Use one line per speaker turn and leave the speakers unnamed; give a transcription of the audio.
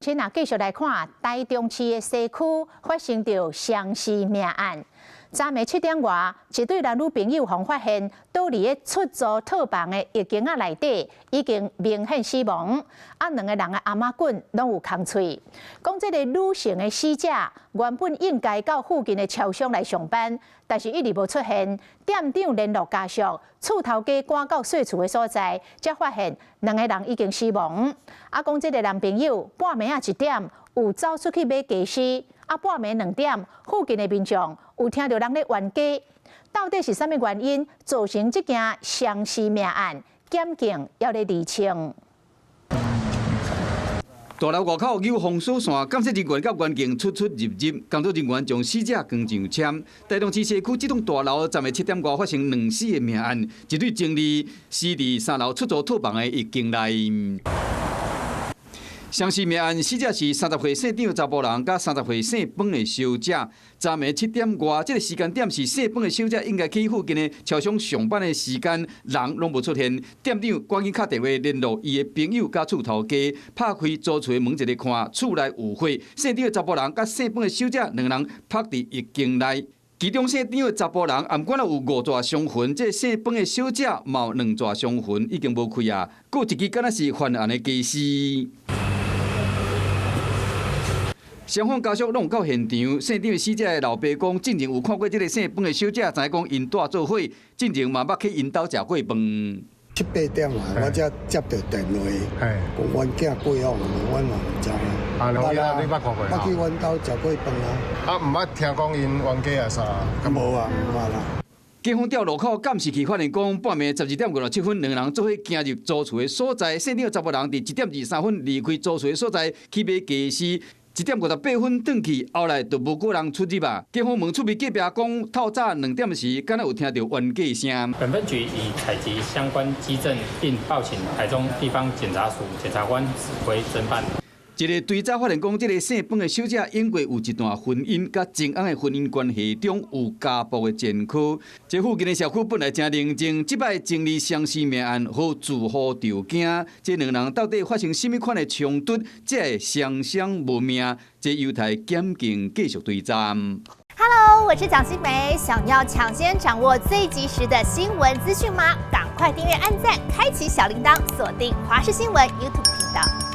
請繼續來看台中市的西區發生着雙屍命案。昨暝7點外，一對男女朋友互發現倒佇個出租套房的浴間仔內底，已經明顯死亡。兩個人的阿媽滾攏有空喙。講這個女性的死者原本應該到附近的超商來上班，但是一直無出現。店長聯絡家屬，厝頭家趕到細厝的所在，才發現兩個人已經死亡。講這個男朋友半暝1點有走出去買雞絲。半暝2點，附近的民眾有聽到人咧冤家，到底是啥物原因造成這件雙屍命案？檢警要來釐清。
大樓外口有防火線，監察人員甲員警出入入，工作人員將死者扛上車。台中市西區這棟大樓昨暝7點外發生兩死的命案，一對情侶死佇3樓出租套房的浴間內。雙屍命案，死者是30歲姓張的查甫人，甲30歲姓方的小姐。昨暝7點外，這個時間點是姓方的小姐應該去附近的超商上班的時間，人攏無出現。店長趕緊打電話聯絡伊的朋友甲厝頭家，拍開租厝的門一個看，厝內有火。姓張的查甫人甲姓方的小姐兩人趴佇浴間內。其中姓張的查甫人頷管有5逝傷痕，這姓方的小姐嘛有2逝傷痕，已經無開啊。還有一支敢若是犯案的雞絲。雙方家屬攏有到現場，姓張的死者的老爸講，進前有看過這個姓方的小姐，知影講因住做伙，進前嘛捌去因兜食過飯。
7、8點啊，我才接到電話，講阮囝過世，阮嘛唔知啊。
你捌看過？
捌去阮兜食過飯啊。
唔捌聽講因冤家啊啥？
無啊，唔捌啦。
警方調路口監視器發現講，半暝12點57分，兩人做伙行入租厝的所在，姓張的查甫人佇1點23分離開租厝的所在，去買雞絲。1點58分轉去，後來就無個人出入啊。警方問厝邊隔壁講，透早2點時，敢若有聽到冤家聲。
本分局已採集相關跡證，並報請台中地方檢察署檢察官指揮偵辦。
一個追查發現講，這個姓方的小姐因過有一段婚姻，甲前翁的婚姻關係中有家暴的前科。這附近的社區本來真寧靜，這擺經歷雙屍命案，好自好着驚。這兩人到底發生什麼款的衝突，才會雙雙無命？這優台檢警繼續追查。
Hello， 我是蔣新梅，想要搶先掌握最及時的新聞資訊嗎？趕快訂閱、按讚、開啟小鈴鐺，鎖定華視新聞 YouTube 頻道。